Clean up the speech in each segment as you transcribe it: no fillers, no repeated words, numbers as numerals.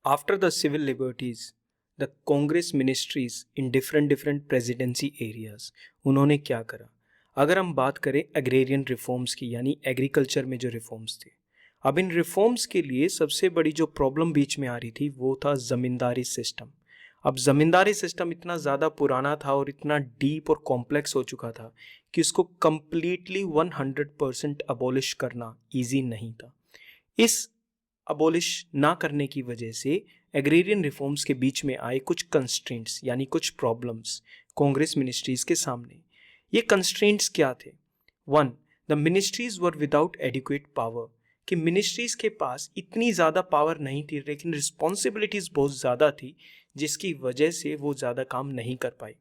After the civil liberties, the Congress ministries in different presidency areas, उन्होंने क्या करा? अगर हम बात करें एग्रेरियन रिफॉर्म्स की, यानी एग्रीकल्चर में जो रिफॉर्म्स थे, अब इन रिफॉर्म्स के लिए सबसे बड़ी जो प्रॉब्लम बीच में आ रही थी वो था ज़मींदारी सिस्टम। अब ज़मींदारी सिस्टम इतना ज़्यादा पुराना था और इतना डीप और कॉम्प्लेक्स हो चुका था कि उसको कम्प्लीटली 100% अबॉलिश करना ईजी नहीं था। इस अबॉलिश ना करने की वजह से एग्रेरियन रिफॉर्म्स के बीच में आए कुछ कंस्ट्रेंट्स यानी कुछ प्रॉब्लम्स कांग्रेस मिनिस्ट्रीज के सामने। ये कंस्ट्रेंट्स क्या थे? One, the ministries were without adequate power, कि मिनिस्ट्रीज के पास इतनी ज़्यादा पावर नहीं थी लेकिन रिस्पॉन्सिबिलिटीज़ बहुत ज़्यादा थी, जिसकी वजह से वो ज़्यादा काम नहीं कर पाई।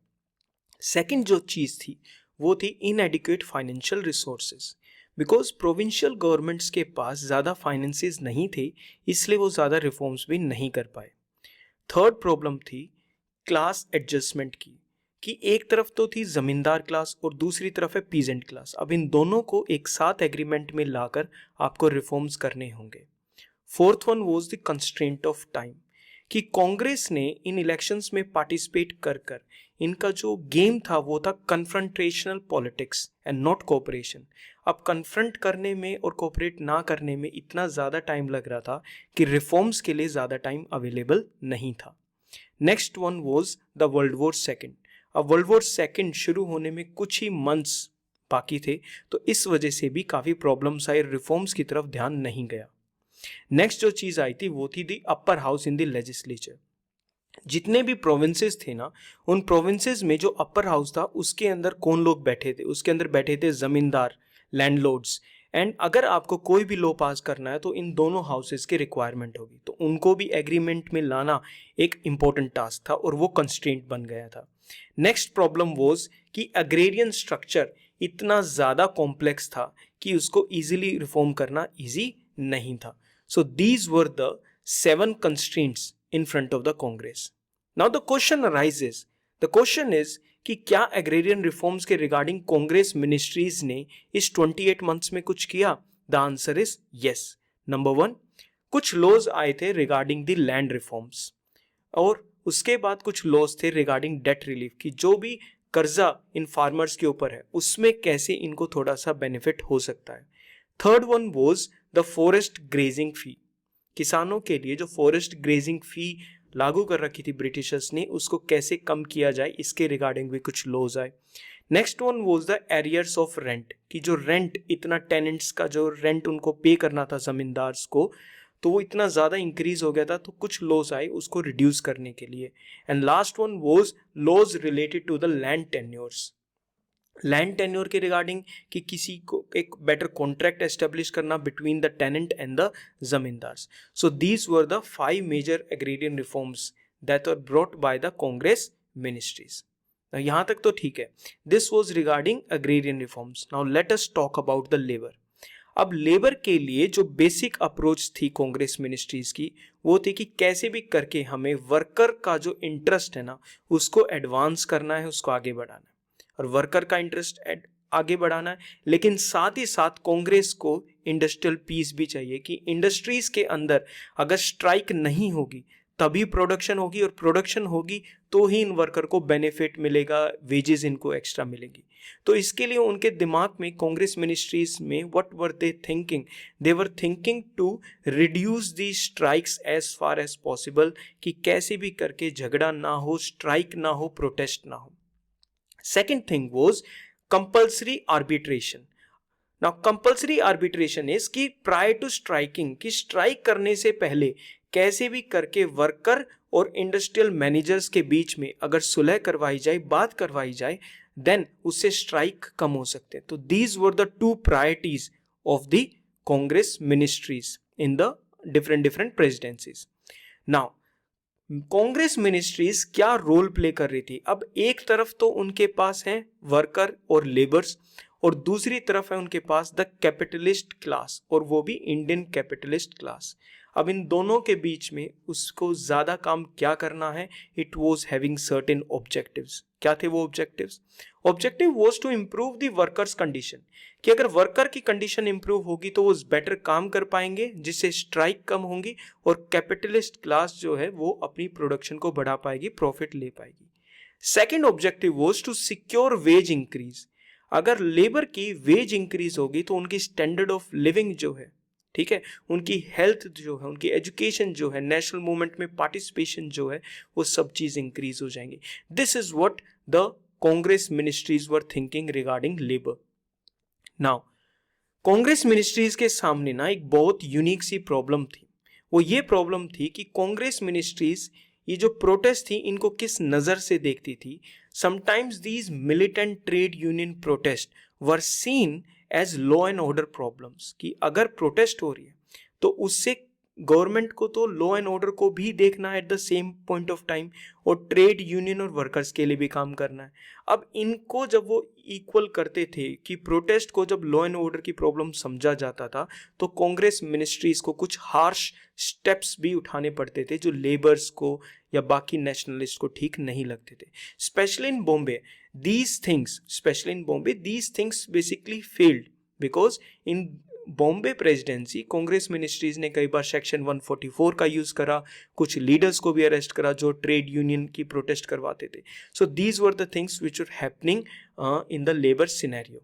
सेकेंड जो चीज़ थी वो थी इनएडिक्वेट financial resources, because provincial governments के पास ज़्यादा फाइनेंसेस नहीं थे, इसलिए वो ज़्यादा रिफॉर्म्स भी नहीं कर पाए। थर्ड प्रॉब्लम थी क्लास एडजस्टमेंट की, कि एक तरफ तो थी ज़मींदार क्लास और दूसरी तरफ है पीजेंट क्लास। अब इन दोनों को एक साथ एग्रीमेंट में लाकर आपको रिफॉर्म्स करने होंगे। Fourth one was the constraint of time, कि कांग्रेस ने इन इलेक्शंस में पार्टिसिपेट कर कर इनका जो गेम था वो था confrontational politics and not cooperation. अब कन्फ्रंट करने में और कोऑपरेट ना करने में इतना ज़्यादा टाइम लग रहा था कि रिफॉर्म्स के लिए ज़्यादा टाइम अवेलेबल नहीं था। Next one was the world war second. अब वर्ल्ड वॉर सेकेंड शुरू होने में कुछ ही मंथ्स बाकी थे, तो इस वजह से भी काफ़ी प्रॉब्लम्स आए, रिफॉर्म्स की तरफ ध्यान नहीं गया। नेक्स्ट जो चीज़ आई थी वो थी the upper house in the legislature. जितने भी प्रोविंसेस थे ना, उन प्रोविंसेस में जो अपर हाउस था उसके अंदर कौन लोग बैठे थे? उसके अंदर बैठे थे जमींदार, लैंडलॉर्ड्स। एंड अगर आपको कोई भी लॉ पास करना है तो इन दोनों हाउसेस की रिक्वायरमेंट होगी, तो उनको भी एग्रीमेंट में लाना एक इंपॉर्टेंट टास्क था और वो कंस्ट्रेंट बन गया था। नेक्स्ट प्रॉब्लम वॉज कि अग्रेरियन स्ट्रक्चर इतना ज़्यादा कॉम्प्लेक्स था कि उसको ईजिली रिफॉर्म करना ईजी नहीं था। So these were the 7 constraints in front of the Congress. Now the question arises, the question is कि क्या agrarian reforms के regarding Congress ministries ने इस 28 months में कुछ किया? The answer is yes. Number 1, कुछ laws आए थे regarding the land reforms, और उसके बाद कुछ laws थे regarding debt relief, कि जो भी कर्जा इन फार्मर्स के ऊपर है उसमें कैसे इनको थोड़ा सा बेनिफिट हो सकता है। Third one was the forest grazing fee, किसानों के लिए जो फॉरेस्ट ग्रेजिंग फी लागू कर रखी थी ब्रिटिशर्स ने, उसको कैसे कम किया जाए, इसके रिगार्डिंग भी कुछ लॉज आए। Next one was the arrears of rent, कि जो रेंट इतना टेनेंट्स का जो रेंट उनको पे करना था जमींदार्स को, तो वो इतना ज़्यादा इंक्रीज हो गया था, तो कुछ लॉज आए उसको रिड्यूस करने के लिए। And last one was laws related to the land tenures, land tenure के रिगार्डिंग, कि किसी को एक बेटर कॉन्ट्रैक्ट एस्टेब्लिश करना between the tenant and the zamindars. So these were the 5 major agrarian reforms that were brought by the Congress ministries. यहाँ तक तो ठीक है, this was regarding agrarian reforms. Now let us talk about the labour. अब labour के लिए जो basic approach थी कांग्रेस मिनिस्ट्रीज की, वो थी कि कैसे भी करके हमें वर्कर का जो इंटरेस्ट है ना उसको एडवांस करना है, उसको आगे बढ़ाना है, और वर्कर का इंटरेस्ट आगे बढ़ाना है। लेकिन साथ ही साथ कांग्रेस को इंडस्ट्रियल पीस भी चाहिए, कि इंडस्ट्रीज के अंदर अगर स्ट्राइक नहीं होगी तभी प्रोडक्शन होगी, और प्रोडक्शन होगी तो ही इन वर्कर को बेनिफिट मिलेगा, वेजेस इनको एक्स्ट्रा मिलेगी। तो इसके लिए उनके दिमाग में कांग्रेस मिनिस्ट्रीज में what were they thinking, they were thinking to reduce the strikes as far as possible, कि कैसे भी करके झगड़ा ना हो, स्ट्राइक ना हो, प्रोटेस्ट ना हो। Second thing was compulsory arbitration. Now compulsory arbitration is कि prior to striking, कि स्ट्राइक करने से पहले कैसे भी करके वर्कर और इंडस्ट्रियल मैनेजर्स के बीच में अगर सुलह करवाई जाए, बात करवाई जाए, देन उससे स्ट्राइक कम हो सकते हैं। तो these were the 2 priorities of the Congress ministries in the different presidencies. Now Congress ministries क्या रोल प्ले कर रही थी? अब एक तरफ तो उनके पास है वर्कर और लेबर्स, और दूसरी तरफ है उनके पास द कैपिटलिस्ट क्लास, और वो भी इंडियन कैपिटलिस्ट क्लास। अब इन दोनों के बीच में उसको ज़्यादा काम क्या करना है, it was having certain objectives. क्या थे वो objectives? Objective was to improve the workers condition, कि अगर वर्कर की कंडीशन इंप्रूव होगी तो वो बेटर काम कर पाएंगे, जिससे स्ट्राइक कम होंगी और कैपिटलिस्ट क्लास जो है वो अपनी प्रोडक्शन को बढ़ा पाएगी, प्रॉफिट ले पाएगी। Second objective was to secure wage increase. अगर लेबर की वेज इंक्रीज होगी तो उनकी स्टैंडर्ड ऑफ लिविंग जो है, ठीक है, उनकी हेल्थ जो है, उनकी एजुकेशन जो है, नेशनल मूवमेंट में पार्टिसिपेशन जो है, वो सब चीज इंक्रीज हो जाएंगी। This is what the Congress ministries were thinking regarding labour. Now Congress ministries के सामने ना एक बहुत यूनिक सी प्रॉब्लम थी। वो ये प्रॉब्लम थी कि कांग्रेस मिनिस्ट्रीज ये जो प्रोटेस्ट थी इनको किस नज़र से देखती थी। Sometimes these militant trade union protest were seen as law and order problems, कि अगर प्रोटेस्ट हो रही है तो उससे गवर्नमेंट को तो लॉ एंड ऑर्डर को भी देखना है at the same point of time, और ट्रेड यूनियन और वर्कर्स के लिए भी काम करना है। अब इनको जब वो इक्वल करते थे कि प्रोटेस्ट को जब लॉ एंड ऑर्डर की प्रॉब्लम समझा जाता था तो कांग्रेस मिनिस्ट्रीज को कुछ हार्श स्टेप्स भी उठाने पड़ते थे जो लेबर्स को या बाकी नेशनलिस्ट को ठीक नहीं लगते थे। Specially in Bombay these things basically failed because in Bombay presidency Congress ministries ने कई बार सेक्शन 144 का यूज करा, कुछ लीडर्स को भी अरेस्ट करा जो ट्रेड यूनियन की प्रोटेस्ट करवाते थे। सो these were the things which were happening in the labour scenario.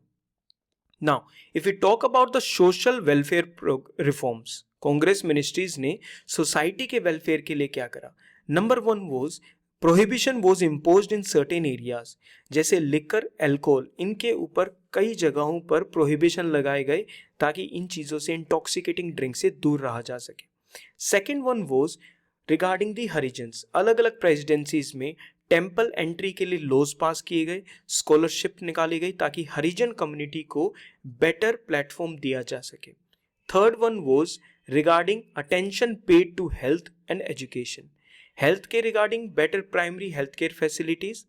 Now if you talk about the social welfare reforms, Congress ministries ने सोसाइटी के वेलफेयर के लिए क्या करा? Number 1 was prohibition was imposed in certain areas, जैसे liquor, alcohol, इनके ऊपर कई जगहों पर प्रोहिबिशन लगाए गए ताकि इन चीज़ों से, इंटॉक्सिकेटिंग ड्रिंक से दूर रहा जा सके। Second one was regarding the Harijans, अलग अलग प्रेसिडेंसीज में टेम्पल एंट्री के लिए लॉज पास किए गए, स्कॉलरशिप निकाली गई ताकि हरिजन कम्युनिटी को बेटर प्लेटफॉर्म दिया जा सके। Third one was regarding attention paid to health and education, health के regarding better primary health care facilities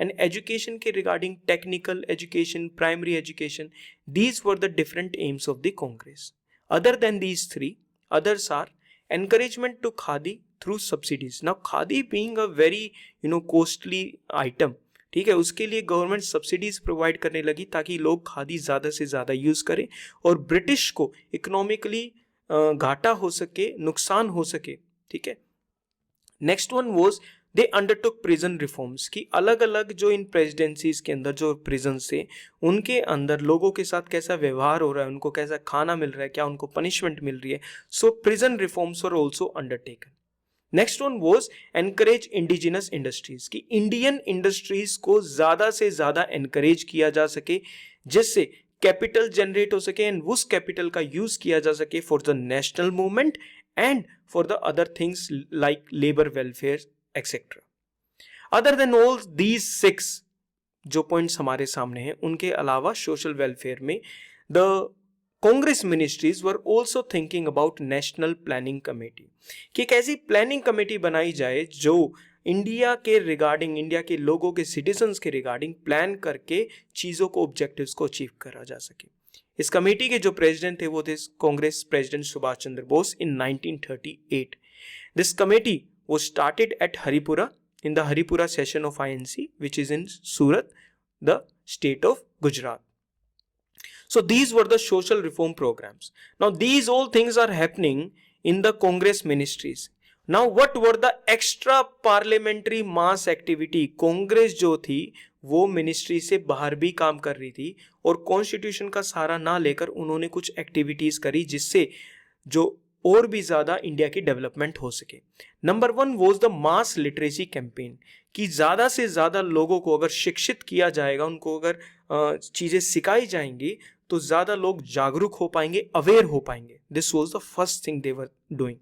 and education के regarding technical education, primary education. These were the different aims of the Congress. Other than these three, others are encouragement to khadi through subsidies. Now khadi being a very costly item, ठीक है, उसके लिए government subsidies provide करने लगी ताकि लोग खादी ज़्यादा से ज़्यादा यूज़ करें और ब्रिटिश को इकोनॉमिकली घाटा हो सके, नुकसान हो सके, ठीक है। Next one was they undertook prison reforms, की अलग अलग जो इन प्रेसिडेंसीज के अंदर जो प्रिजन से उनके अंदर लोगों के साथ कैसा व्यवहार हो रहा है, उनको कैसा खाना मिल रहा है, क्या उनको पनिशमेंट मिल रही है। So prison reforms are also undertaken. Next one was encourage indigenous industries, की इंडियन इंडस्ट्रीज को ज्यादा से ज्यादा एनकरेज किया जा सके जिससे कैपिटल जनरेट हो सके एंड उस कैपिटल का यूज किया जा सके for the national movement and for the other things like labor welfare etc. Other than all these 6 जो पॉइंट्स हमारे सामने हैं, उनके अलावा सोशल वेलफेयर में the Congress ministries were also thinking about national planning committee, कि एक ऐसी प्लानिंग कमेटी बनाई जाए जो इंडिया के रिगार्डिंग, इंडिया के लोगों के, सिटीजन्स के रिगार्डिंग प्लान करके चीज़ों को, ऑब्जेक्टिव्स को अचीव करा जा सके। इस कमेटी के जो प्रेसिडेंट थे वो थे Congress president Subhash Chandra Bose in 1938। This committee was started at Haripura in the Haripura session of INC which is in Surat, the state of Gujarat. So these were the social reform programs. Now these all things are happening in the Congress ministries. Now what were the extra parliamentary mass activity? Congress जो थी वो ministry से बाहर भी काम कर रही थी और कॉन्स्टिट्यूशन का सहारा ना लेकर उन्होंने कुछ एक्टिविटीज करी जिससे जो और भी ज़्यादा इंडिया की डेवलपमेंट हो सके। Number 1 was the mass literacy campaign, कि ज़्यादा से ज़्यादा लोगों को अगर शिक्षित किया जाएगा, उनको अगर चीज़ें सिखाई जाएंगी तो ज़्यादा लोग जागरूक हो पाएंगे, अवेयर हो पाएंगे। This was the first thing they were doing.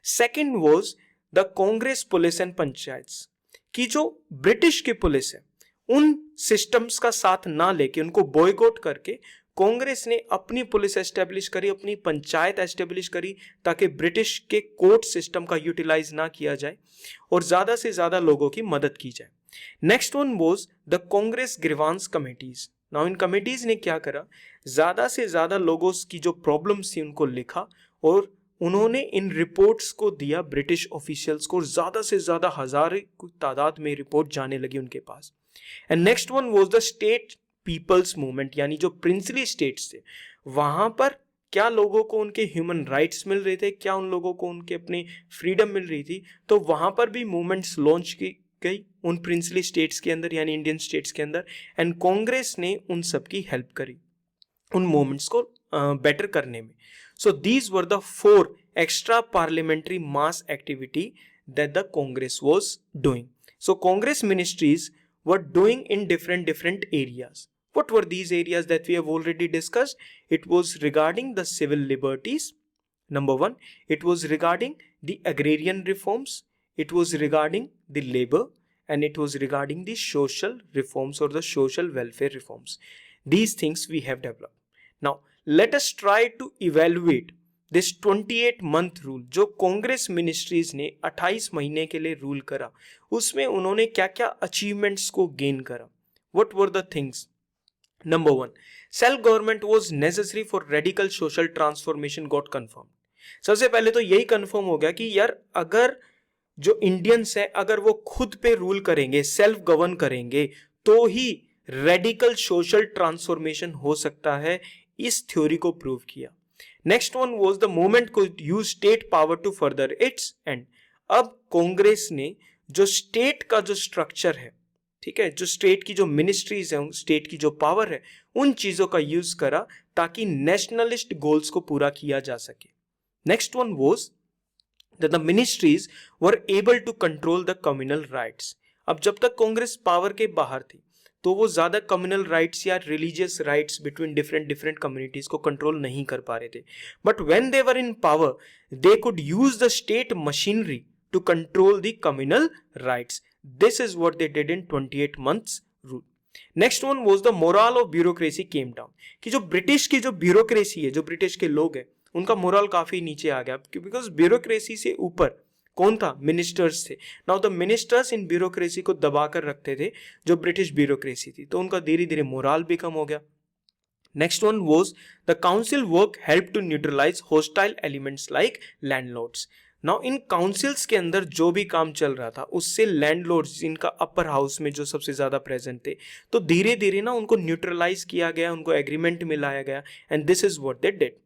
Second was the Congress police and panchayats, कि जो ब्रिटिश की पुलिस है उन सिस्टम्स का साथ ना लेके, उनको बॉयकॉट करके कांग्रेस ने अपनी पुलिस एस्टेब्लिश करी, अपनी पंचायत एस्टेब्लिश करी ताकि ब्रिटिश के कोर्ट सिस्टम का यूटिलाइज ना किया जाए और ज्यादा से ज्यादा लोगों की मदद की जाए। Next one was the Congress grievance committees. Now in committees ने क्या करा, ज्यादा से ज्यादा लोगों की जो प्रॉब्लम्स थी उनको लिखा और उन्होंने इन रिपोर्ट्स को दिया ब्रिटिश ऑफिशियल्स को, ज़्यादा से ज़्यादा हजार की तादाद में रिपोर्ट जाने लगी उनके पास। And next one was the state people's movement, यानी जो प्रिंसली स्टेट्स थे वहां पर क्या लोगों को उनके ह्यूमन राइट्स मिल रहे थे, क्या उन लोगों को उनके अपने फ्रीडम मिल रही थी, तो वहां पर भी मूवमेंट्स लॉन्च की गई उन प्रिंसली स्टेट्स के अंदर यानी इंडियन स्टेट्स के अंदर। एंड कांग्रेस ने उन सब की हेल्प करी उन मूवमेंट्स को बेटर करने में। सो these were the 4 extra parliamentary mass activity that the Congress was doing. So Congress ministries were doing in different areas. What were these areas that we have already discussed? It was regarding the civil liberties. Number 1, it was regarding the agrarian reforms, it was regarding the labor, and it was regarding the social reforms or the social welfare reforms. These things we have developed. Now, let us try to evaluate this 28-month rule जो Congress ministries ने 28 महीने के लिए rule करा, उसमें उन्होंने क्या क्या अचीवमेंट्स को गेन करा। What were the things? Number 1, self government was necessary for radical social transformation got confirm. सबसे पहले तो यही कन्फर्म हो गया कि यार अगर जो इंडियंस है अगर वो खुद पे रूल करेंगे, सेल्फ गवर्न करेंगे, तो ही रेडिकल सोशल ट्रांसफॉर्मेशन हो सकता है। इस थ्योरी को प्रूव किया। Next one was the movement could use state power to further its end. अब कांग्रेस ने जो स्टेट का जो स्ट्रक्चर है, ठीक है, जो स्टेट की जो मिनिस्ट्रीज है, स्टेट की जो पावर है, उन चीजों का यूज करा ताकि नेशनलिस्ट गोल्स को पूरा किया जा सके। Next one was the ministries were able to control the communal riots. अब जब तक कांग्रेस पावर के बाहर थी तो वो ज्यादा कम्युनल राइट्स या religious riots between different communities को कंट्रोल नहीं कर पा रहे थे। But when they were in power they could use the state machinery to control the communal riots. This is what they did in 28 months rule. Next one was the morale of bureaucracy came down, कि जो British की जो bureaucracy है, जो British के लोग हैं, उनका मोरल काफी नीचे आ गया, बिकॉज ब्यूरोक्रेसी से ऊपर कौन था? मिनिस्टर्स थे। Now the ministers in bureaucracy को दबाकर रखते थे जो ब्रिटिश ब्यूरोक्रेसी थी, तो उनका धीरे धीरे मोरल भी कम हो गया। Next one was the council work help to neutralize hostile elements like landlords. Now in councils के अंदर जो भी काम चल रहा था उससे लैंडलॉर्ड्स जिनका अपर हाउस में जो सबसे ज्यादा प्रेजेंट थे, तो धीरे धीरे ना उनको न्यूट्रलाइज किया गया, उनको एग्रीमेंट में लाया गया, and this is what they did.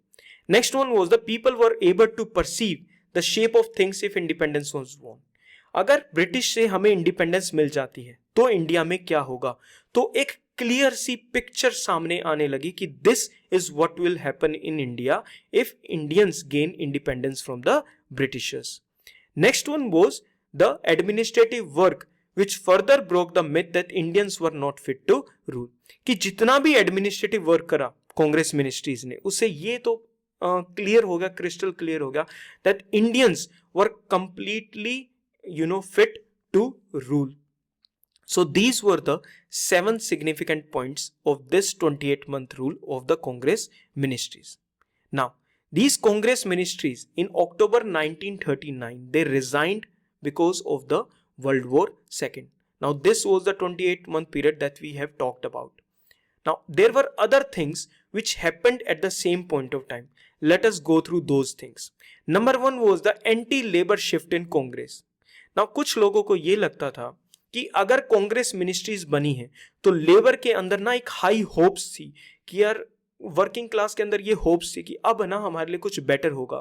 Next one was the people were able to perceive the shape of things if independence was won. अगर ब्रिटिश से हमें इंडिपेंडेंस मिल जाती है तो इंडिया में क्या होगा, तो एक क्लियर सी पिक्चर सामने आने लगी कि this is what will happen in India if Indians gain independence from the Britishers. Next one was the administrative work which further broke the myth that Indians were not fit to rule, कि जितना भी administrative work करा Congress ministries ने, उससे ये तो clear हो गया, क्रिस्टल क्लियर हो गया that Indians were completely fit to rule. So these were the 7 significant points of this 28-month rule of the Congress ministries. Now, these Congress ministries in October 1939, they resigned because of the World War II. Now, this was the 28-month period that we have talked about. Now, there were other things which happened at the same point of time. Let us go through those things. Number 1 was the anti-labor shift in Congress. ना कुछ लोगों को ये लगता था कि अगर Congress ministries बनी है तो लेबर के अंदर ना एक हाई होप्स थी कि यार वर्किंग क्लास के अंदर ये होप्स थी कि अब ना हमारे लिए कुछ बेटर होगा।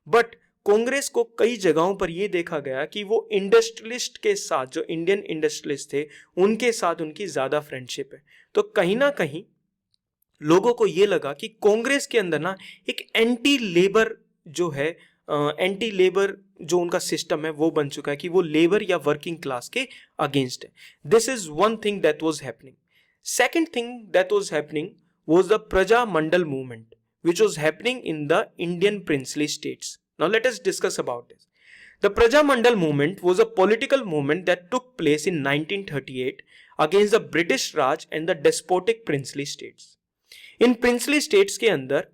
बट कांग्रेस को कई जगहों पर ये देखा गया कि वो इंडस्ट्रियलिस्ट के साथ, जो इंडियन इंडस्ट्रियलिस्ट थे, उनके साथ उनकी ज्यादा फ्रेंडशिप है। तो कहीं ना कहीं लोगों को ये लगा कि कांग्रेस के अंदर ना एक एंटी लेबर जो है, एंटी लेबर जो उनका सिस्टम है वो बन चुका है कि वो लेबर या वर्किंग क्लास के अगेंस्ट है। This is one thing that was happening. Second thing that was happening was the Praja Mandal movement which was happening in the Indian princely states. Now let us discuss about this. The Praja Mandal movement was a political movement that took place in 1938 against the British Raj and the despotic princely states. In princely states के अंदर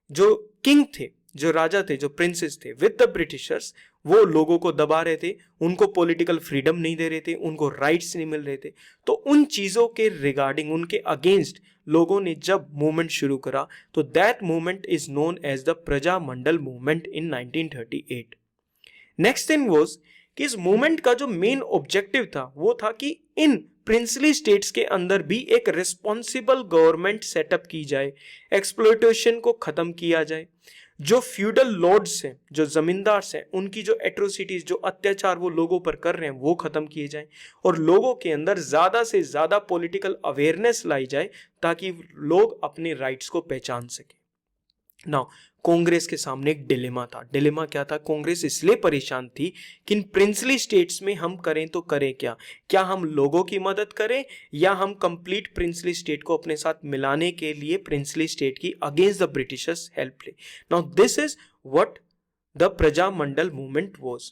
जो king थे, जो राजा थे, जो princess थे, with the Britishers, वो लोगों को दबा रहे थे, उनको पॉलिटिकल फ्रीडम नहीं दे रहे थे, उनको राइट्स नहीं मिल रहे थे। तो उन चीज़ों के रिगार्डिंग, उनके अगेंस्ट लोगों ने जब मूवमेंट शुरू करा, तो that movement is known as the Prajamandal movement in 1938। Next thing was कि इस मूवमेंट का जो मेन ऑब्जेक्टिव था वो था कि इन प्रिंसली स्टेट्स के अंदर भी एक रिस्पॉन्सिबल गवर्नमेंट सेटअप की जाए, एक्सप्लॉयटेशन को खत्म किया जाए, जो फ्यूडल लॉर्ड्स हैं, जो जमींदार हैं, उनकी जो एट्रोसिटीज, जो अत्याचार वो लोगों पर कर रहे हैं वो खत्म किए जाएं, और लोगों के अंदर ज्यादा से ज्यादा पॉलिटिकल अवेयरनेस लाई जाए ताकि लोग अपने राइट्स को पहचान सके। नाउ कांग्रेस के सामने एक डिलेमा था। डिलेमा क्या था? कांग्रेस इसलिए परेशान थी कि इन प्रिंसली स्टेट्स में हम करें तो करें क्या? क्या हम लोगों की मदद करें या हम कंप्लीट प्रिंसली स्टेट को अपने साथ मिलाने के लिए प्रिंसली स्टेट की अगेंस्ट द ब्रिटिशर्स हेल्प ले? Now this is what the Prajamandal movement was.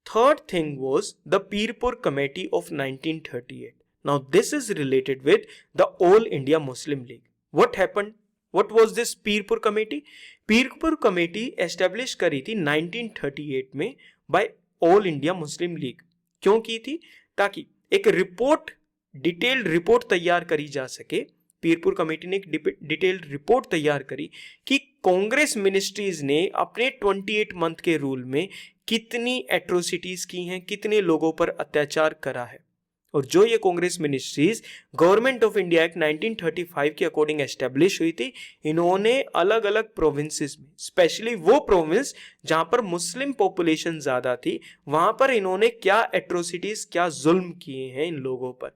Third thing was the Pirpur committee of 1938। Now this is related with the All India Muslim League. What happened? What was this Pirpur committee? Pirpur committee establish करी थी 1938 में by All India Muslim League. क्यों की थी? ताकि एक report, detailed report तैयार करी जा सके। पीरपुर कमेटी ने एक डिटेल्ड रिपोर्ट तैयार करी कि कांग्रेस मिनिस्ट्रीज ने अपने 28 मंथ के रूल में कितनी एट्रोसिटीज की हैं, कितने लोगों पर अत्याचार करा है। और जो ये Congress ministries government of India act 1935 के अकॉर्डिंग एस्टेब्लिश हुई थी, इन्होंने अलग अलग प्रोविंसेस में, स्पेशली वो प्रोविंस जहां पर मुस्लिम पॉपुलेशन ज्यादा थी, वहां पर इन्होंने क्या एट्रोसिटीज, क्या जुल्म किए हैं इन लोगों पर।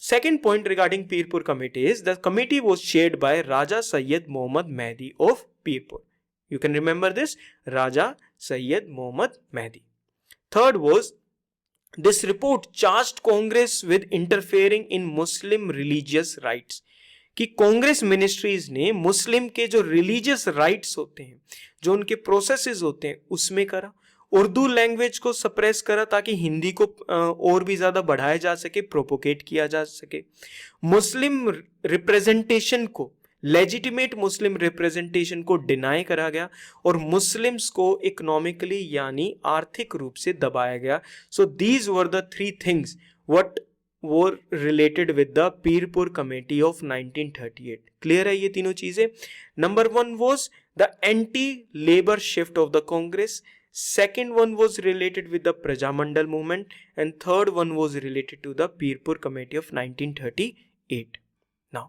Second point regarding Pirpur committee is the committee was chaired by Raja Syed Mohammad Mehdi of Pirpur. You can remember this, Raja Syed Mohammad Mehdi. Third was This report charged Congress with interfering in Muslim religious rights, कि कांग्रेस मिनिस्ट्रीज ने मुस्लिम के जो रिलीजियस राइट्स होते हैं, जो उनके प्रोसेसेस होते हैं, उसमें करा। उर्दू लैंग्वेज को सप्रेस करा ताकि हिंदी को और भी ज्यादा बढ़ाया जा सके, प्रोपोगेट किया जा सके। मुस्लिम रिप्रेजेंटेशन को, लेजिटिमेट मुस्लिम रिप्रेजेंटेशन को डिनाई करा गया और मुस्लिम्स को इकोनॉमिकली यानी आर्थिक रूप से दबाया गया। सो these were the three things what were related with the Pirpur committee of 1938। Clear है ये तीनों चीजें? Number one was the anti labour shift of the Congress, second one was related with the Prajamandal movement, and third one was related to the Pirpur Committee of 1938. Now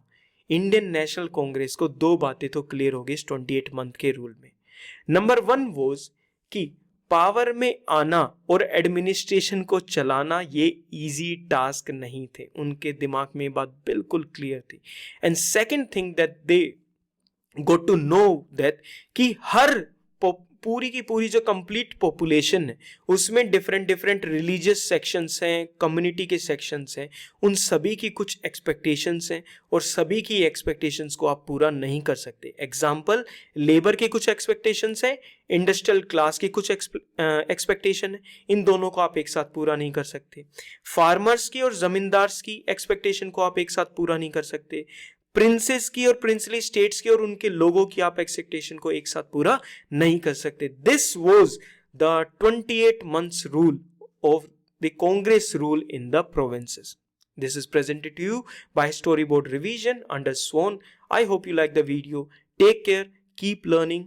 Indian national Congress को दो बातें तो clear हो गई इस 28 month के rule में। Number one was कि पावर में आना और एडमिनिस्ट्रेशन को चलाना ये इजी टास्क नहीं थे, उनके दिमाग में ये बात बिल्कुल क्लियर थी। And second thing that they got to know that कि हर पूरी की पूरी जो कंप्लीट पॉपुलेशन है उसमें डिफरेंट डिफरेंट रिलीजियस सेक्शंस हैं, कम्युनिटी के सेक्शंस हैं, उन सभी की कुछ एक्सपेक्टेशंस हैं और सभी की एक्सपेक्टेशंस को आप पूरा नहीं कर सकते। एग्जांपल, लेबर की कुछ एक्सपेक्टेशंस हैं, इंडस्ट्रियल क्लास की कुछ एक्सपेक्टेशन है, इन दोनों को आप एक साथ पूरा नहीं कर सकते। फार्मर्स की और जमींदार्स की एक्सपेक्टेशन को आप एक साथ पूरा नहीं कर सकते। प्रिंसेस की और प्रिंसली स्टेट्स की और उनके लोगों की आप एक्सपेक्टेशन को एक साथ पूरा नहीं कर सकते। This was the 28 months rule of the Congress rule in the provinces. This is presented to you by Storyboard Revision under Swan. I hope you like the video. Take care, keep learning.